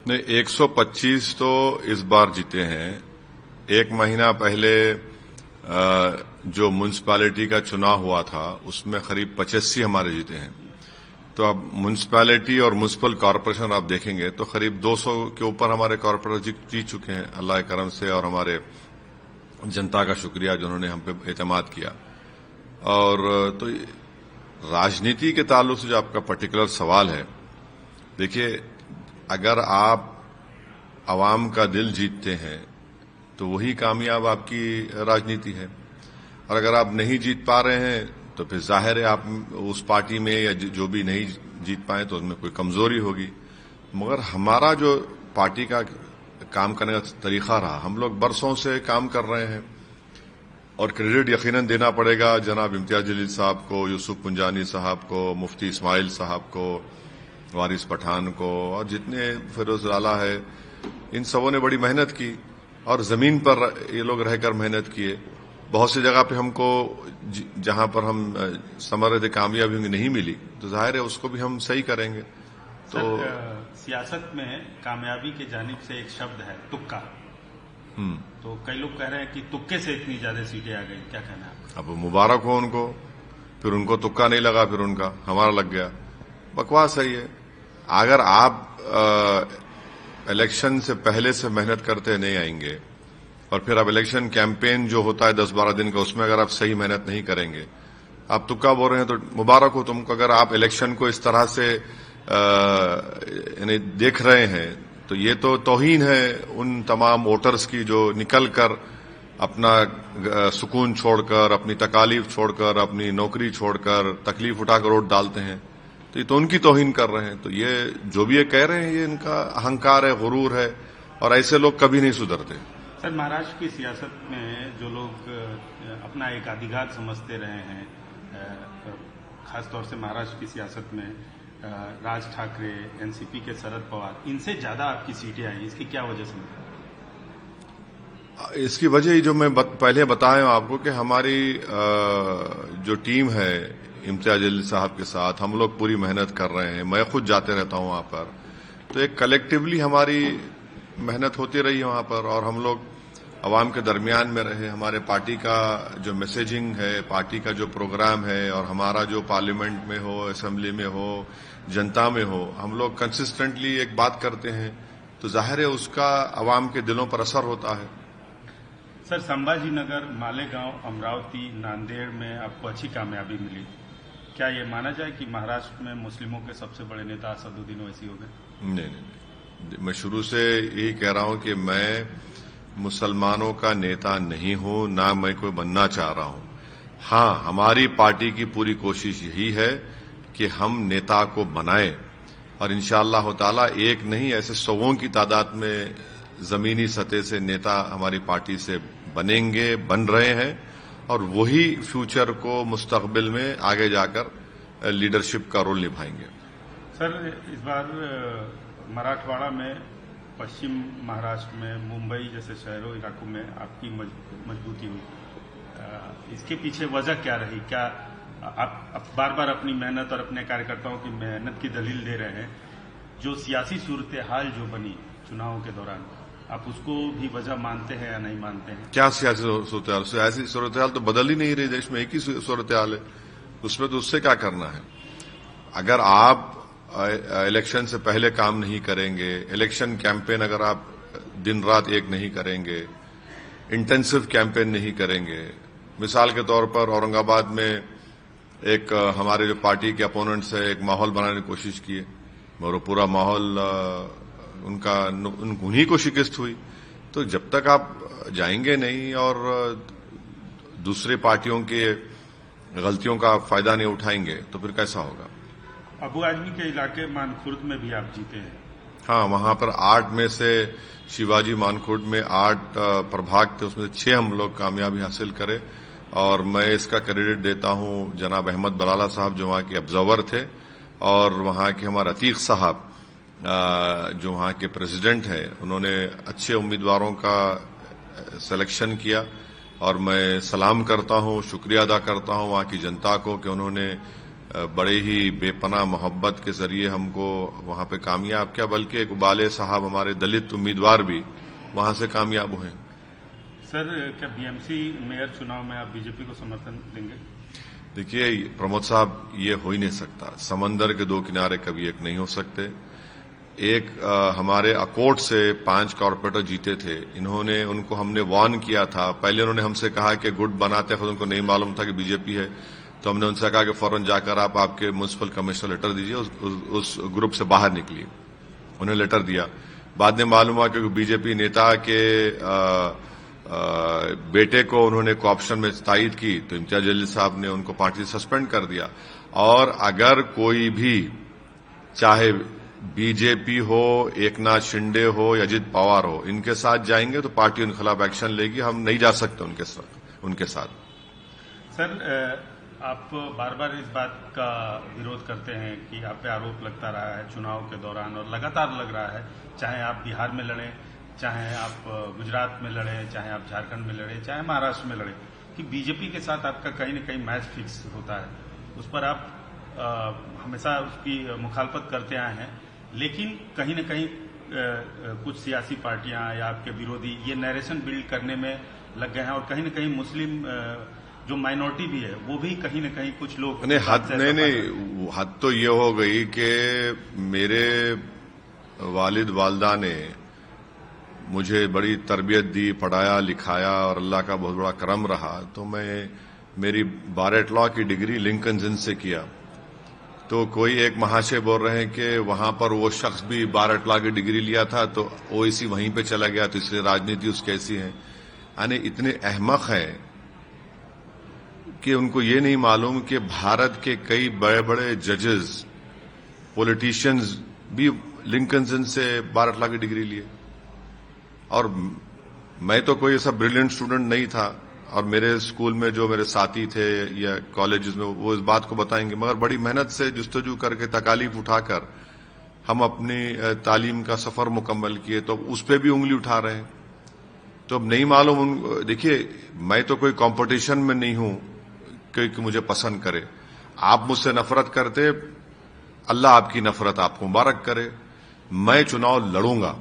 नहीं, 125 तो इस बार जीते हैं। एक महीना पहले जो म्युनिसिपैलिटी का चुनाव हुआ था उसमें करीब 85 हमारे जीते हैं। तो अब म्युनिसिपैलिटी और म्युनिसिपल कॉरपोरेशन आप देखेंगे तो करीब 200 के ऊपर हमारे कॉरपोरेटर जीत चुके हैं, अल्लाह के करम से, और हमारे जनता का शुक्रिया जिन्होंने हम पे एतमाद किया। और तो राजनीति के ताल्लुक से जो आपका पर्टिकुलर सवाल है, देखिए, अगर आप आवाम का दिल जीतते हैं तो वही कामयाब आपकी राजनीति है, और अगर आप नहीं जीत पा रहे हैं तो फिर जाहिर है आप उस पार्टी में या जो भी नहीं जीत पाए तो उसमें कोई कमजोरी होगी। मगर हमारा जो पार्टी का काम करने का तरीका रहा, हम लोग बरसों से काम कर रहे हैं, और क्रेडिट यकीनन देना पड़ेगा जनाब इम्तियाज जलील साहब को, यूसुफ पुंजानी साहब को, मुफ्ती इस्माइल साहब को, वारिस पठान को, और जितने फिरोज लाला है, इन सबों ने बड़ी मेहनत की और जमीन पर ये लोग रहकर मेहनत किए। बहुत सी जगह पे हमको जहां पर हम समझ रहे थे कामयाबी होंगी नहीं मिली, तो जाहिर है उसको भी हम सही करेंगे। तो सियासत में कामयाबी के जानिब से एक शब्द है तुक्का। तो कई लोग कह रहे हैं कि तुक्के से इतनी ज्यादा सीटें आ गई, क्या कहना है? अब मुबारक हो उनको, फिर उनको तुक्का नहीं लगा, फिर उनका हमारा लग गया। बकवास है ये। अगर आप इलेक्शन से पहले से मेहनत करते नहीं आएंगे और फिर अब इलेक्शन कैंपेन जो होता है 10-12 दिन का, उसमें अगर आप सही मेहनत नहीं करेंगे, आप तुक्का बोल रहे हैं, तो मुबारक हो तुमको। अगर आप इलेक्शन को इस तरह से देख रहे हैं तो ये तो तौहीन है उन तमाम वोटर्स की जो निकल कर अपना सुकून छोड़कर, अपनी तकालीफ छोड़कर, अपनी नौकरी छोड़कर, तकलीफ उठाकर वोट डालते हैं। तो ये तो उनकी तौहीन कर रहे हैं। तो ये जो भी ये कह रहे हैं, ये इनका अहंकार है, गुरूर है, और ऐसे लोग कभी नहीं सुधरते। सर, महाराष्ट्र की सियासत में जो लोग अपना एक अधिकार समझते रहे हैं, खासतौर से महाराष्ट्र की सियासत में राज ठाकरे, एनसीपी के शरद पवार, इनसे ज्यादा आपकी सीटें आई, इसकी क्या वजह समझते? इसकी वजह जो मैं पहले बताया हूं आपको कि हमारी जो टीम है इम्तियाज जलील साहब के साथ, हम लोग पूरी मेहनत कर रहे हैं। मैं खुद जाते रहता हूं वहां पर, तो एक कलेक्टिवली हमारी मेहनत होती रही वहां पर, और हम लोग अवाम के दरमियान में रहे। हमारे पार्टी का जो मैसेजिंग है, पार्टी का जो प्रोग्राम है, और हमारा जो पार्लियामेंट में हो, असेंबली में हो, जनता में हो, हम लोग कंसिस्टेंटली एक बात करते हैं, तो जाहिर है उसका अवाम के दिलों पर असर होता है। सर, संभाजीनगर, मालेगांव, अमरावती, नांदेड़ में आपको अच्छी कामयाबी मिली। क्या ये माना जाए कि महाराष्ट्र में मुस्लिमों के सबसे बड़े नेता असदुद्दीन ओवैसी हो गए? नहीं, मैं शुरू से यही कह रहा हूं कि मैं मुसलमानों का नेता नहीं हूं, ना मैं कोई बनना चाह रहा हूं। हां, हमारी पार्टी की पूरी कोशिश यही है कि हम नेता को बनाएं, और इंशाअल्लाह ताला एक नहीं, ऐसे सौों की तादाद में जमीनी सतह से नेता हमारी पार्टी से बनेंगे, बन रहे हैं, और वही फ्यूचर को मुस्तकबिल में आगे जाकर लीडरशिप का रोल निभाएंगे। सर, इस बार मराठवाड़ा में, पश्चिम महाराष्ट्र में, मुंबई जैसे शहरों इलाकों में आपकी मजबूती हुई। इसके पीछे वजह क्या रही? क्या आप बार बार अपनी मेहनत और अपने कार्यकर्ताओं की मेहनत की दलील दे रहे हैं, जो सियासी सूरत हाल जो बनी चुनावों के दौरान, आप उसको भी वजह मानते हैं या नहीं मानते हैं? क्या सियासी सूरत हाल? सियासी सूरत हाल तो बदल ही नहीं रही, देश में एक ही सूरत हाल है, उसमें तो उससे क्या करना है। अगर आप इलेक्शन से पहले काम नहीं करेंगे, इलेक्शन कैंपेन अगर आप दिन रात एक नहीं करेंगे, इंटेंसिव कैंपेन नहीं करेंगे, मिसाल के तौर पर औरंगाबाद में एक हमारे जो पार्टी के अपोनेंट्स है, एक माहौल बनाने की कोशिश किए, और वो पूरा माहौल उन्हीं को शिकस्त हुई। तो जब तक आप जाएंगे नहीं और दूसरे पार्टियों के गलतियों का फायदा नहीं उठाएंगे, तो फिर कैसा होगा? अबू आजमी के इलाके मानखुर्द में भी आप जीते हैं। हाँ, वहां पर 8 में से शिवाजी मानखुर्द में 8 प्रभाग थे, उसमें से 6 हम लोग कामयाबी हासिल करे, और मैं इसका क्रेडिट देता हूं जनाब अहमद बलाला साहब जो वहां के ऑब्जर्वर थे, और वहां के हमारे अतीक साहब जो वहां के प्रेसिडेंट हैं, उन्होंने अच्छे उम्मीदवारों का सिलेक्शन किया, और मैं सलाम करता हूं, शुक्रिया अदा करता हूं वहां की जनता को कि उन्होंने बड़े ही बेपनाह मोहब्बत के जरिए हमको वहां पे कामयाब किया, बल्कि इकबाल साहब हमारे दलित उम्मीदवार भी वहां से कामयाब हुए। सर, क्या बीएमसी मेयर चुनाव में आप बीजेपी को समर्थन देंगे? देखिए प्रमोद साहब, ये हो ही नहीं सकता। समंदर के दो किनारे कभी एक नहीं हो सकते। एक हमारे अकोट से 5 कॉर्पोरेटर जीते थे, इन्होंने उनको हमने वार्न किया था। पहले उन्होंने हमसे कहा कि गुट बनाते हैं, उनको नहीं मालूम था कि बीजेपी है, तो हमने उनसे कहा कि फौरन जाकर आप आपके म्युनिसिपल कमिश्नर लेटर दीजिए, उस ग्रुप से बाहर निकलिए। उन्हें लेटर दिया। बाद में मालूम हुआ कि बीजेपी नेता के बेटे को उन्होंने कोऑप्शन में तायद की, तो इम्तियाज जलील साहब ने उनको पार्टी से सस्पेंड कर दिया। और अगर कोई भी, चाहे बीजेपी हो, एकनाथ शिंदे हो या अजित पवार हो, इनके साथ जाएंगे तो पार्टी उनके खिलाफ एक्शन लेगी। हम नहीं जा सकते उनके साथ। सर, आप बार बार इस बात का विरोध करते हैं कि आप पे आरोप लगता रहा है चुनाव के दौरान, और लगातार लग रहा है, चाहे आप बिहार में लड़ें, चाहे आप गुजरात में लड़ें, चाहे आप झारखंड में लड़ें, चाहे महाराष्ट्र में लड़ें, कि बीजेपी के साथ आपका कहीं न कहीं मैच फिक्स होता है। उस पर आप हमेशा उसकी मुखालफत करते आए हैं, लेकिन कहीं न कहीं कुछ सियासी पार्टियां या आपके विरोधी ये नैरेशन बिल्ड करने में लग गए हैं, और कहीं न कहीं मुस्लिम जो माइनॉरिटी भी है वो भी कहीं न कहीं कुछ लोग हद तो ये हो गई कि मेरे वालिद वालदा ने मुझे बड़ी तरबियत दी, पढ़ाया लिखाया, और अल्लाह का बहुत बड़ा करम रहा। तो मेरी बारेट लॉ की डिग्री लिंकन जिन से किया। तो कोई एक महाशय बोल रहे हैं कि वहां पर वो शख्स भी बारेट लॉ की डिग्री लिया था, तो ओवैसी वहीं पे चला गया, तो इसलिए राजनीति उसकी ऐसी है। यानी इतने अहमक हैं कि उनको ये नहीं मालूम कि भारत के कई बड़े बड़े जजेस, पॉलिटिशियंस भी लिंकन जिन से बारेट लॉ की डिग्री लिए। और मैं तो कोई ऐसा ब्रिलियंट स्टूडेंट नहीं था, और मेरे स्कूल में जो मेरे साथी थे या कॉलेजेस में वो इस बात को बताएंगे, मगर बड़ी मेहनत से जुस्तजू करके तकालीफ उठाकर हम अपनी तालीम का सफर मुकम्मल किए, तो उस पर भी उंगली उठा रहे हैं। तो अब नहीं मालूम। देखिए, मैं तो कोई कंपटीशन में नहीं हूं कि मुझे पसंद करे। आप मुझसे नफरत करते, अल्लाह आपकी नफरत आपको मुबारक करे। मैं चुनाव लड़ूंगा,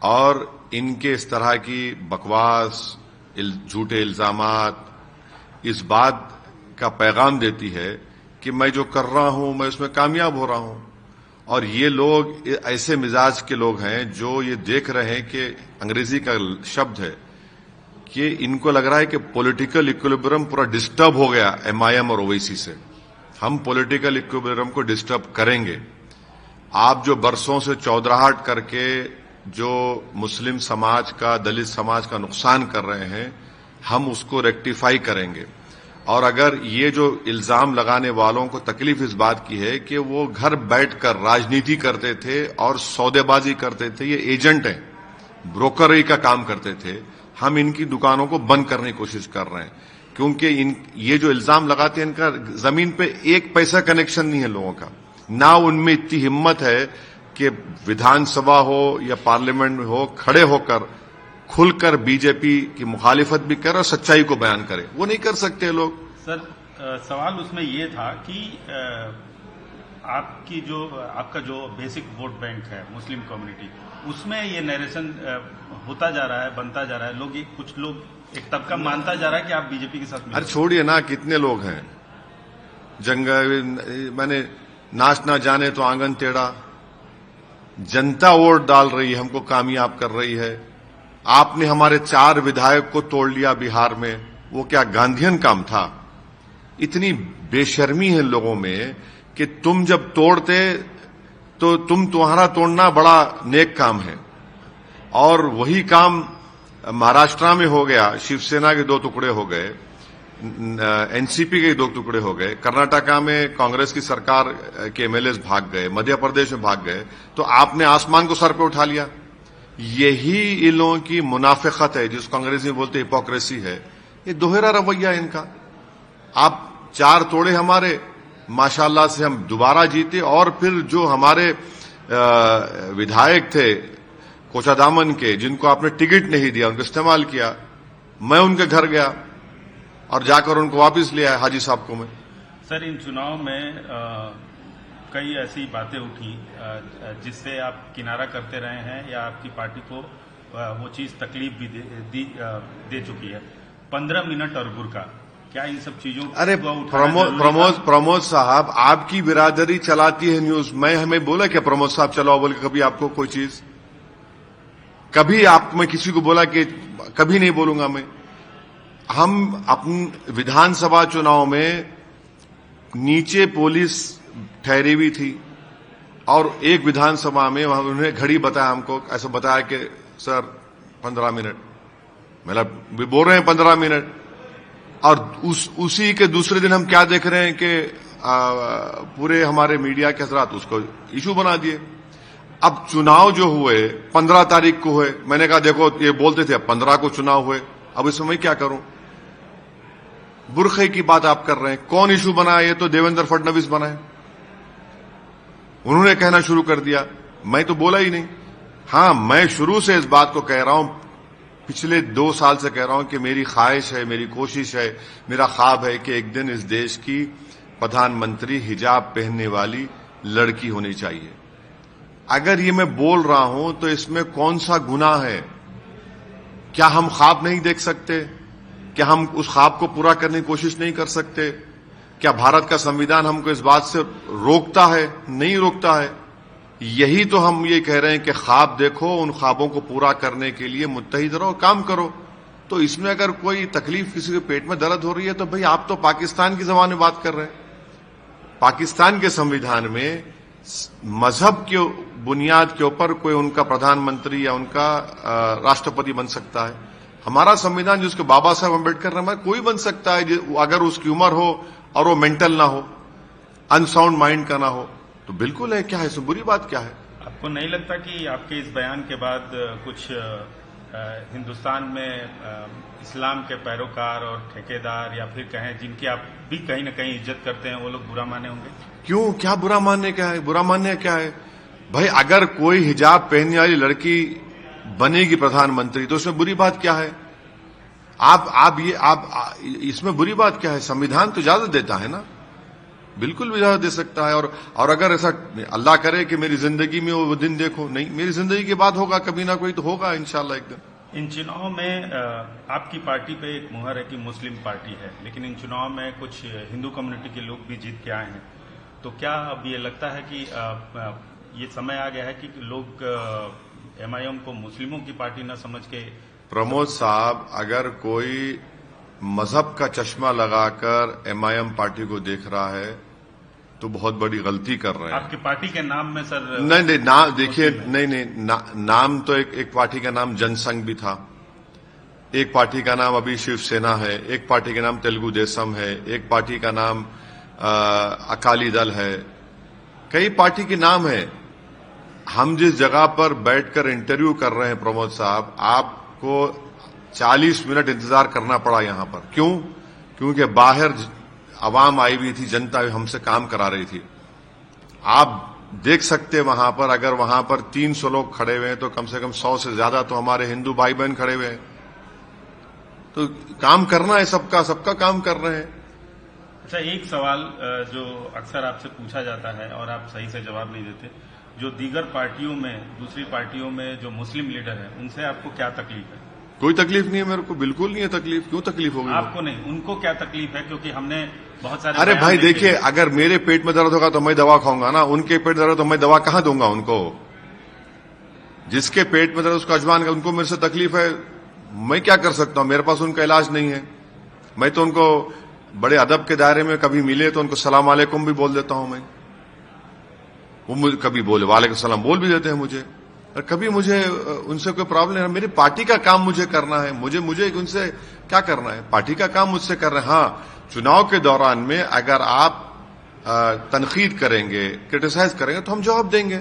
और इनके इस तरह की बकवास, झूठे इल्जामात इस बात का पैगाम देती है कि मैं जो कर रहा हूं मैं उसमें कामयाब हो रहा हूं। और ये लोग ऐसे मिजाज के लोग हैं जो ये देख रहे हैं कि अंग्रेजी का शब्द है कि इनको लग रहा है कि पॉलिटिकल इक्विलिब्रियम पूरा डिस्टर्ब हो गया एमआईएम और ओवैसी से। हम पॉलिटिकल इक्विलिब्रियम को डिस्टर्ब करेंगे। आप जो बरसों से चौधराहट करके जो मुस्लिम समाज का, दलित समाज का नुकसान कर रहे हैं, हम उसको रेक्टिफाई करेंगे। और अगर ये जो इल्जाम लगाने वालों को तकलीफ इस बात की है कि वो घर बैठकर राजनीति करते थे और सौदेबाजी करते थे, ये एजेंट हैं, ब्रोकरी का काम करते थे, हम इनकी दुकानों को बंद करने की कोशिश कर रहे हैं। क्योंकि ये जो इल्जाम लगाते हैं, इनका जमीन पे एक पैसा कनेक्शन नहीं है लोगों का। ना उनमें इतनी हिम्मत है कि विधानसभा हो या पार्लियामेंट में हो, खड़े होकर खुलकर बीजेपी की मुखालिफत भी करे और सच्चाई को बयान करे। वो नहीं कर सकते लोग। सर, सवाल उसमें ये था कि आपका जो बेसिक वोट बैंक है मुस्लिम कम्युनिटी, उसमें ये नरेशन होता जा रहा है, बनता जा रहा है। कुछ लोग एक तबका मानता जा रहा है कि आप बीजेपी के साथ। अरे छोड़िए ना, कितने लोग हैं मैंने नाच ना जाने तो आंगन टेढ़ा। जनता वोट डाल रही है, हमको कामयाब कर रही है। आपने हमारे 4 विधायक को तोड़ लिया बिहार में, वो क्या गांधीयन काम था? इतनी बेशर्मी है लोगों में कि तुम जब तोड़ते तो तुम्हारा तोड़ना बड़ा नेक काम है। और वही काम महाराष्ट्र में हो गया, शिवसेना के 2 टुकड़े हो गए, एनसीपी के 2 टुकड़े हो गए, कर्नाटका में कांग्रेस की सरकार के एमएलए भाग गए, मध्य प्रदेश में भाग गए, तो आपने आसमान को सर पे उठा लिया। यही इन लोगों की मुनाफिकत है, जिसको अंग्रेजी में बोलते हिपोक्रेसी है। ये दोहरा रवैया इनका। आप 4 तोड़े हमारे, माशाल्लाह से हम दोबारा जीते, और फिर जो हमारे विधायक थे कोचादामन के, जिनको आपने टिकट नहीं दिया, उनको इस्तेमाल किया। मैं उनके घर गया और जाकर उनको वापस ले आया, हाजी साहब को मैं। सर, इन चुनाव में कई ऐसी बातें उठी जिससे आप किनारा करते रहे हैं या आपकी पार्टी को वो चीज तकलीफ भी दे चुकी है। 15 मिनट और बुर्का, क्या इन सब चीजों अरे प्रमोद साहब, आपकी बिरादरी चलाती है न्यूज। मैं हमें बोला क्या प्रमोद साहब चलाओ बोल के कभी आपको कोई चीज? कभी मैं किसी को बोला कि कभी नहीं बोलूंगा मैं। हम अपने विधानसभा चुनाव में नीचे पुलिस ठहरी हुई थी और एक विधानसभा में वहां उन्होंने घड़ी बताया हमको, ऐसा बताया कि सर 15 मिनट, मतलब बोल रहे हैं 15 मिनट। और उसी के दूसरे दिन हम क्या देख रहे हैं कि पूरे हमारे मीडिया के हजरात उसको इशू बना दिए। अब चुनाव जो हुए 15 तारीख को हुए, मैंने कहा देखो ये बोलते थे 15 को चुनाव हुए, अब इसमें मैं क्या करूं? बुरखे की बात आप कर रहे हैं। कौन इशू बनाया? ये तो देवेंद्र फडणवीस बनाए, उन्होंने कहना शुरू कर दिया, मैं तो बोला ही नहीं। हां, मैं शुरू से इस बात को कह रहा हूं, पिछले 2 साल से कह रहा हूं कि मेरी ख्वाहिश है, मेरी कोशिश है, मेरा ख्वाब है कि एक दिन इस देश की प्रधानमंत्री हिजाब पहनने वाली लड़की होनी चाहिए। अगर ये मैं बोल रहा हूं तो इसमें कौन सा गुनाह है? क्या हम ख्वाब नहीं देख सकते? क्या हम उस ख्वाब को पूरा करने की कोशिश नहीं कर सकते? क्या भारत का संविधान हमको इस बात से रोकता है? नहीं रोकता है। यही तो हम ये कह रहे हैं कि ख्वाब देखो, उन ख्वाबों को पूरा करने के लिए मुत्तहिद रहो, काम करो। तो इसमें अगर कोई तकलीफ, किसी के पेट में दर्द हो रही है तो भाई आप तो पाकिस्तान की जबान में बात कर रहे हैं। पाकिस्तान के संविधान में मजहब के बुनियाद के ऊपर कोई उनका प्रधानमंत्री या उनका राष्ट्रपति बन सकता है। हमारा संविधान जिसको बाबा साहब अम्बेडकर ने, कोई बन सकता है अगर उसकी उम्र हो और वो मेंटल ना हो, अनसाउंड माइंड का ना हो, तो बिल्कुल है। क्या है इसमें बुरी बात? क्या है? आपको नहीं लगता कि आपके इस बयान के बाद कुछ हिंदुस्तान में इस्लाम के पैरोकार और ठेकेदार या फिर कहें जिनकी आप भी कहीं न कहीं इज्जत करते हैं, वो लोग बुरा माने होंगे? क्यों? क्या बुरा मानने क्या है? बुरा मानने क्या है भाई? अगर कोई हिजाब पहनने वाली लड़की बनेगी प्रधानमंत्री तो उसमें बुरी बात क्या है? आप इसमें बुरी बात क्या है? संविधान तो इजाजत देता है ना, बिल्कुल भी इजाजत दे सकता है। और अगर ऐसा अल्लाह करे कि मेरी जिंदगी में वो दिन देखो, नहीं, मेरी जिंदगी के बाद होगा, कभी ना कोई तो होगा इंशाल्लाह एक दिन। इन चुनाव में आपकी पार्टी पे एक मुहर है कि मुस्लिम पार्टी है, लेकिन इन चुनाव में कुछ हिंदू कम्युनिटी के लोग भी जीत के आए हैं। तो क्या अब ये लगता है कि ये समय आ गया है कि लोग MIM को मुस्लिमों की पार्टी न समझ के? प्रमोद साहब, अगर कोई मजहब का चश्मा लगाकर MIM पार्टी को देख रहा है तो बहुत बड़ी गलती कर रहे हैं। आपकी पार्टी के नाम में सर? नहीं, नाम देखिए, नहीं, नाम तो एक पार्टी का नाम जनसंघ भी था, एक पार्टी का नाम अभी शिवसेना है, एक पार्टी का नाम तेलुगु देशम है, एक पार्टी का नाम अकाली दल है, कई पार्टी के नाम है। हम जिस जगह पर बैठकर इंटरव्यू कर रहे हैं प्रमोद साहब, आपको 40 मिनट इंतजार करना पड़ा यहां पर। क्यों? क्योंकि बाहर आवाम आई हुई थी, जनता हमसे काम करा रही थी। आप देख सकते वहां पर, अगर वहां पर 300 लोग खड़े हुए हैं तो कम से कम 100 से ज्यादा तो हमारे हिंदू भाई बहन खड़े हुए हैं। तो काम करना है, सबका काम कर रहे हैं। अच्छा, एक सवाल जो अक्सर आपसे पूछा जाता है और आप सही से जवाब नहीं देते, जो दीगर पार्टियों में, दूसरी पार्टियों में जो मुस्लिम लीडर है, उनसे आपको क्या तकलीफ है? कोई तकलीफ नहीं है मेरे को, बिल्कुल नहीं है तकलीफ। क्यों तकलीफ होगी? आपको नहीं, उनको क्या तकलीफ है? क्योंकि हमने बहुत सारे... अरे भाई देखिए, अगर मेरे पेट में दर्द होगा तो मैं दवा खाऊंगा ना, उनके पेट दर्द तो मैं दवा कहां दूंगा उनको? जिसके पेट में दर्द उसका अजमान, उनको मेरे से तकलीफ है, मैं क्या कर सकता हूं? मेरे पास उनका इलाज नहीं है। मैं तो उनको बड़े अदब के दायरे में कभी मिले तो उनको सलाम वालेकुम भी बोल देता हूं मैं। वो मुझे कभी बोले वालेकुम सलाम बोल भी देते हैं मुझे, और कभी मुझे उनसे कोई प्रॉब्लम नहीं है। मेरी पार्टी का काम मुझे करना है, मुझे उनसे क्या करना है? पार्टी का काम मुझसे कर रहे हैं। हाँ, चुनाव के दौरान में अगर आप तनकीद करेंगे, क्रिटिसाइज करेंगे तो हम जवाब देंगे।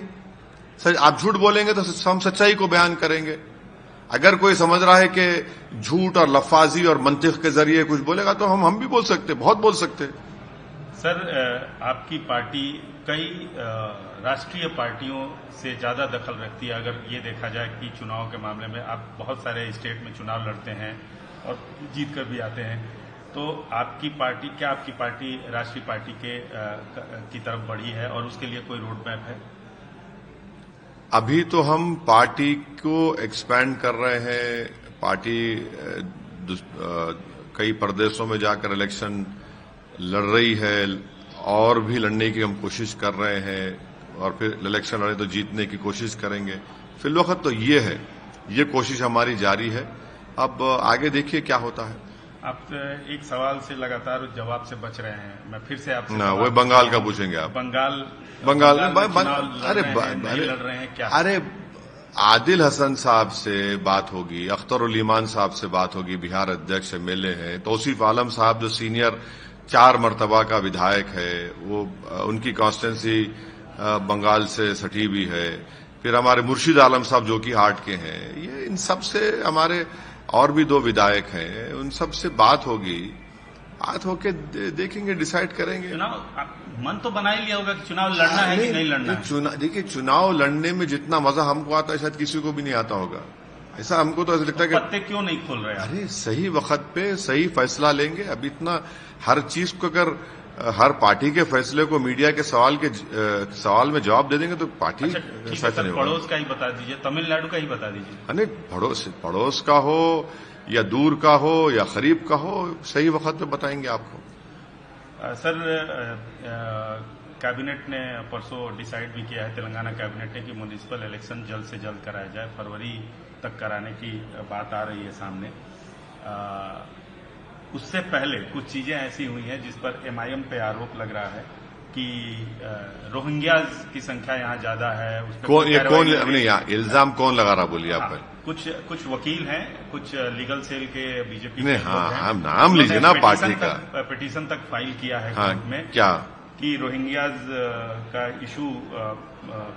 आप झूठ बोलेंगे तो हम सच्चाई को बयान करेंगे। अगर कोई समझ रहा है कि झूठ और लफाजी और मंतिक के जरिए कुछ बोलेगा तो हम भी बोल सकते, बहुत बोल सकते। सर, आपकी पार्टी कई राष्ट्रीय पार्टियों से ज्यादा दखल रखती है। अगर ये देखा जाए कि चुनाव के मामले में आप बहुत सारे स्टेट में चुनाव लड़ते हैं और जीत कर भी आते हैं, तो आपकी पार्टी राष्ट्रीय पार्टी की तरफ बढ़ी है और उसके लिए कोई रोड मैप है? अभी तो हम पार्टी को एक्सपैंड कर रहे हैं। पार्टी कई प्रदेशों में जाकर इलेक्शन लड़ रही है और भी लड़ने की हम कोशिश कर रहे हैं, और फिर इलेक्शन लड़े तो जीतने की कोशिश करेंगे। फिलवक्त तो ये है, ये कोशिश हमारी जारी है। अब आगे देखिए क्या होता है। आप एक सवाल से लगातार जवाब से बच रहे हैं, मैं फिर से आपसे ना, वो बंगाल का पूछेंगे आप। बंगाल अरे लड़ रहे हैं क्या? अरे आदिल हसन साहब से बात होगी, अख्तर ईमान साहब से बात होगी, बिहार अध्यक्ष एमएलए हैं। तौसीफ आलम साहब जो सीनियर 4 मर्तबा का विधायक है, वो उनकी कॉन्स्टिट्यूंसी बंगाल से सटी भी है। फिर हमारे मुर्शिद आलम साहब जो कि हार्ट के हैं, ये इन सब से हमारे और भी 2 विधायक हैं, उन सब से बात होगी। बात होके देखेंगे, डिसाइड करेंगे। चुनाव मन तो बना ही लिया होगा कि चुनाव लड़ना है कि नहीं लड़ना है। देखिए, चुनाव लड़ने में जितना मजा हमको आता है शायद किसी को भी नहीं आता होगा। ऐसा हमको तो ऐसा लगता है कि पत्ते क्यों नहीं खोल रहे? अरे सही वक्त पे सही फैसला लेंगे। अब इतना हर चीज को अगर हर पार्टी के फैसले को मीडिया के सवाल में जवाब दे देंगे तो पार्टी सच नहीं होगा। पड़ोस का ही बता दीजिए, तमिलनाडु का ही बता दीजिए। अरे पड़ोस का हो या दूर का हो या करीब का हो, सही वक्त पे बताएंगे आपको। सर, कैबिनेट ने परसों डिसाइड भी किया है, तेलंगाना कैबिनेट ने, कि म्युनिसिपल इलेक्शन जल्द से जल्द कराया जाए। फरवरी तक कराने की बात आ रही है सामने। उससे पहले कुछ चीजें ऐसी हुई हैं जिस पर एमआईएम पे आरोप लग रहा है कि रोहिंग्याज की संख्या यहाँ ज्यादा है। इल्जाम कौन लगा रहा, बोलिए आप? कुछ वकील हैं, कुछ लीगल सेल के बीजेपी के हाँ, नाम लीजिए ना पार्टी का। पिटीशन तक फाइल किया है कोर्ट में, क्या कि रोहिंग्याज का इशू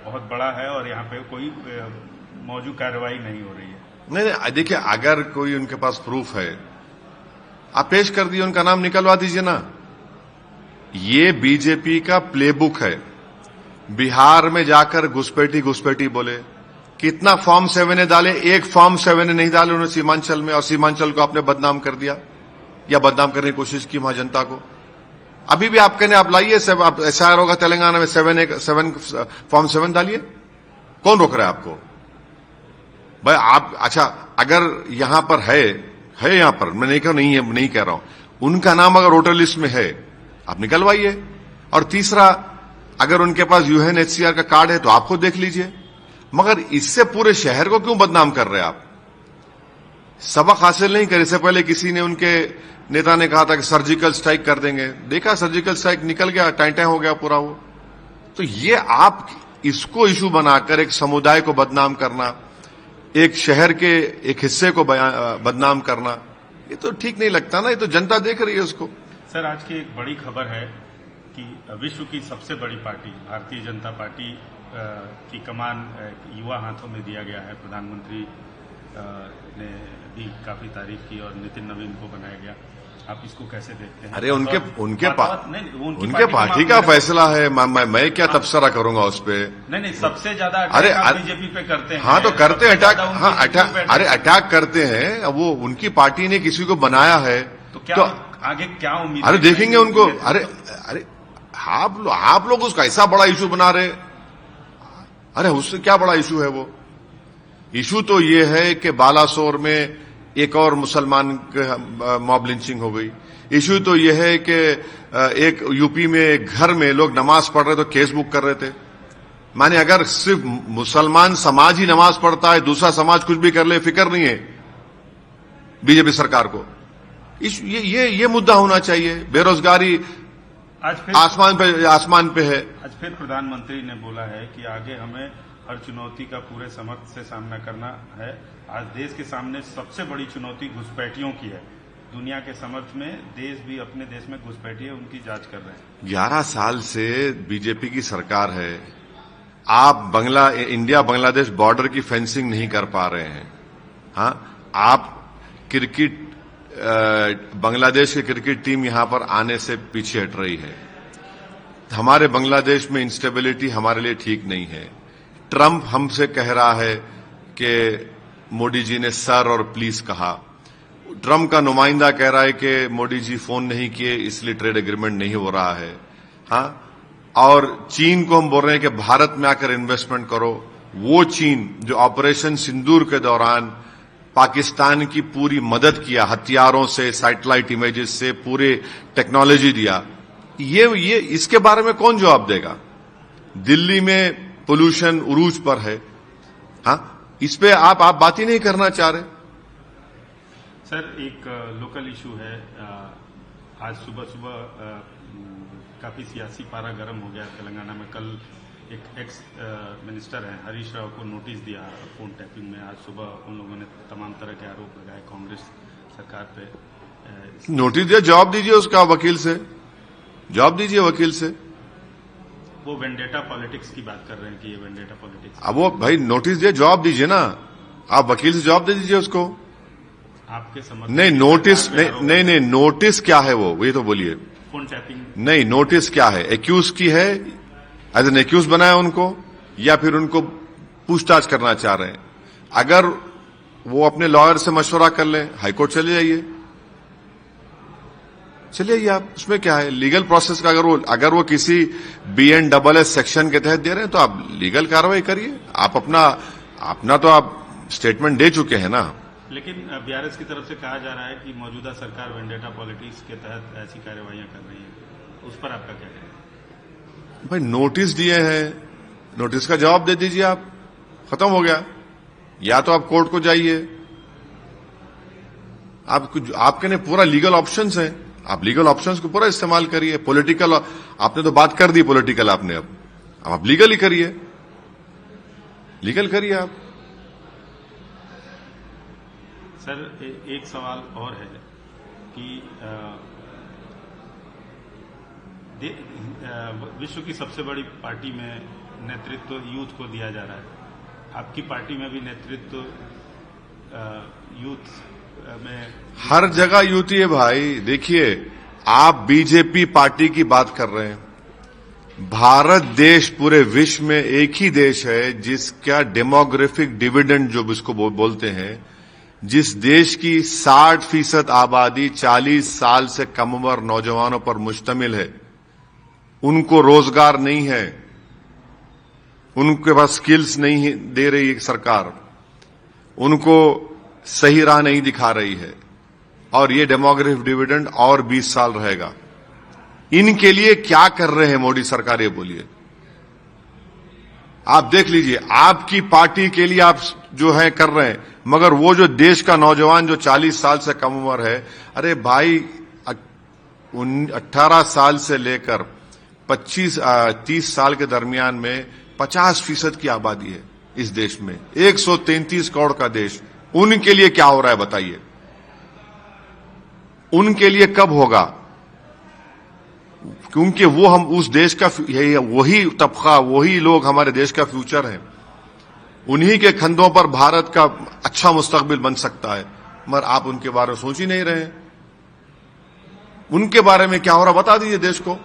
बहुत बड़ा है और यहाँ पे कोई मौजूद कार्रवाई नहीं हो रही है। नहीं, देखिए, अगर कोई उनके पास प्रूफ है, आप पेश कर दिए, उनका नाम निकलवा दीजिए ना। ये बीजेपी का प्लेबुक है। बिहार में जाकर घुसपैठी बोले, कितना फॉर्म 7 डाले, एक फॉर्म 7 नहीं डाले उन्होंने सीमांचल में, और सीमांचल को आपने बदनाम कर दिया या बदनाम करने की कोशिश की वहां जनता को। अभी भी आप कहने आप लाइए, आप एसआईआर होगा तेलंगाना में, 7 फॉर्म 7 डालिए, कौन रोक रहा है आपको भाई? आप अच्छा, अगर यहां पर है यहां पर, मैं नहीं कह रहा हूं, उनका नाम अगर वोटर लिस्ट में है, आप निकलवाइए। और तीसरा, अगर उनके पास यूएनएचसीआर का कार्ड है तो आप खुद देख लीजिए। मगर इससे पूरे शहर को क्यों बदनाम कर रहे हैं आप? सबक हासिल नहीं करे। इससे पहले किसी ने, उनके नेता ने कहा था कि सर्जिकल स्ट्राइक कर देंगे, देखा सर्जिकल स्ट्राइक निकल गया, टाइम हो गया पूरा वो। तो ये आप इसको इशू बनाकर एक समुदाय को बदनाम करना, एक शहर के एक हिस्से को बदनाम करना, ये तो ठीक नहीं लगता ना। ये तो जनता देख रही है उसको। सर, आज की एक बड़ी खबर है कि विश्व की सबसे बड़ी पार्टी भारतीय जनता पार्टी की कमान युवा हाथों में दिया गया है। प्रधानमंत्री ने भी काफी तारीफ की और नितिन नवीन को बनाया गया। आप इसको कैसे देखते हैं? अरे उनके पार्टी का फैसला है, मैं क्या तबसरा करूंगा उस पर? नहीं, सबसे ज्यादा अटैक बीजेपी पे करते हैं। हाँ, तो करते हैं अटैक। हाँ, अटैक करते हैं। वो उनकी पार्टी ने किसी को बनाया है तो क्या आगे क्या उम्मीद? अरे देखेंगे उनको। अरे आप लोग उसका ऐसा बड़ा इशू बना रहे। अरे उससे क्या बड़ा इशू है वो? इशू तो ये है कि बालासोर में एक और मुसलमान मॉब लिंचिंग हो गई। इशू तो यह है कि एक यूपी में घर में लोग नमाज पढ़ रहे तो केस बुक कर रहे थे। माने अगर सिर्फ मुसलमान समाज ही नमाज पढ़ता है, दूसरा समाज कुछ भी कर ले, फिक्र नहीं है बीजेपी सरकार को। ये मुद्दा होना चाहिए। बेरोजगारी आज फिर आसमान पे है। आज फिर प्रधानमंत्री ने बोला है कि आगे हमें हर चुनौती का पूरे समर्थ से सामना करना है। आज देश के सामने सबसे बड़ी चुनौती घुसपैठियों की है। दुनिया के समर्थ में देश भी अपने देश में घुसपैठिए उनकी जांच कर रहे हैं। 11 साल से बीजेपी की सरकार है। आप इंडिया बांग्लादेश बॉर्डर की फेंसिंग नहीं कर पा रहे हैं। हाँ, आप क्रिकेट, बांग्लादेश की क्रिकेट टीम यहां पर आने से पीछे हट रही है। हमारे बांग्लादेश में इंस्टेबिलिटी हमारे लिए ठीक नहीं है। ट्रंप हमसे कह रहा है कि मोदी जी ने सर और प्लीज कहा। ट्रम्प का नुमाइंदा कह रहा है कि मोदी जी फोन नहीं किए इसलिए ट्रेड एग्रीमेंट नहीं हो रहा है। हाँ, और चीन को हम बोल रहे हैं कि भारत में आकर इन्वेस्टमेंट करो। वो चीन जो ऑपरेशन सिंदूर के दौरान पाकिस्तान की पूरी मदद किया, हथियारों से, सैटेलाइट इमेजेस से, पूरे टेक्नोलॉजी दिया, ये इसके बारे में कौन जवाब देगा? दिल्ली में पोल्यूशन उरूज पर है। हाँ, इस पे आप बात ही नहीं करना चाह रहे। सर, एक लोकल इशू है। आज सुबह काफी सियासी पारा गर्म हो गया तेलंगाना में। कल एक एक्स मिनिस्टर हैं हरीश राव को नोटिस दिया फोन टैपिंग में। आज सुबह उन लोगों ने तमाम तरह के आरोप लगाए कांग्रेस सरकार पे। नोटिस दिया, जवाब दीजिए उसका वकील से, जवाब दीजिए वकील से। वो वेंडेटा पॉलिटिक्स की बात कर रहे हैं कि ये वेंडेटा पॉलिटिक्स। अब वो भाई नोटिस दिया, जवाब दीजिए ना, आप वकील से जवाब दे दीजिए उसको। आपके समझ नहीं, नोटिस नहीं, नोटिस क्या है वो ये तो बोलिए। फोन टैपिंग नहीं, नोटिस क्या है? एक्यूज की है, एज एन एक्यूज बनाया उनको, या फिर उनको पूछताछ करना चाह रहे हैं? अगर वो अपने लॉयर से मशवरा कर लें, हाईकोर्ट चले जाइए, चलिए आप, उसमें क्या है? लीगल प्रोसेस का अगर वो किसी BNSS सेक्शन के तहत दे रहे हैं तो आप लीगल कार्रवाई करिए। आप अपना तो आप स्टेटमेंट दे चुके हैं ना। लेकिन BRS की तरफ से कहा जा रहा है कि मौजूदा सरकार वेंडेटा पॉलिटिक्स के तहत ऐसी कार्रवाइयां कर रही है। उस पर आपका क्या कहना है? भाई नोटिस दिए हैं, नोटिस का जवाब दे दीजिए आप, खत्म हो गया। या तो आप कोर्ट को जाइए, आपके ने पूरा लीगल ऑप्शंस है, आप लीगल ऑप्शंस को पूरा इस्तेमाल करिए। पॉलिटिकल आपने तो बात कर दी पॉलिटिकल, आपने अब आप लीगल ही करिए, लीगल करिए आप। सर, एक सवाल और है कि विश्व की सबसे बड़ी पार्टी में नेतृत्व यूथ को दिया जा रहा है। आपकी पार्टी में भी नेतृत्व यूथ में? हर जगह यूथ ही है भाई। देखिए, आप बीजेपी पार्टी की बात कर रहे हैं। भारत देश पूरे विश्व में एक ही देश है जिसका डेमोग्राफिक डिविडेंड जो इसको बोलते हैं, जिस देश की 60% आबादी 40 साल से कम उम्र नौजवानों पर मुश्तमिल है, उनको रोजगार नहीं है, उनके पास स्किल्स नहीं दे रही है सरकार, उनको सही राह नहीं दिखा रही है, और ये डेमोग्राफिक डिविडेंड और 20 साल रहेगा। इनके लिए क्या कर रहे हैं मोदी सरकार, ये बोलिए। आप देख लीजिए, आपकी पार्टी के लिए आप जो है कर रहे हैं, मगर वो जो देश का नौजवान जो 40 साल से कम उम्र है, अरे भाई 18 साल से लेकर 30 साल के दरमियान में 50% की आबादी है इस देश में, 133 करोड़ का देश। उनके लिए क्या हो रहा है बताइए? उनके लिए कब होगा? क्योंकि वो हम उस देश का, वही तबका, वही लोग हमारे देश का फ्यूचर है। उन्हीं के कंधों पर भारत का अच्छा मुस्तकबिल बन सकता है, मगर आप उनके बारे में सोच ही नहीं रहे हैं। उनके बारे में क्या हो रहा बता दीजिए देश को।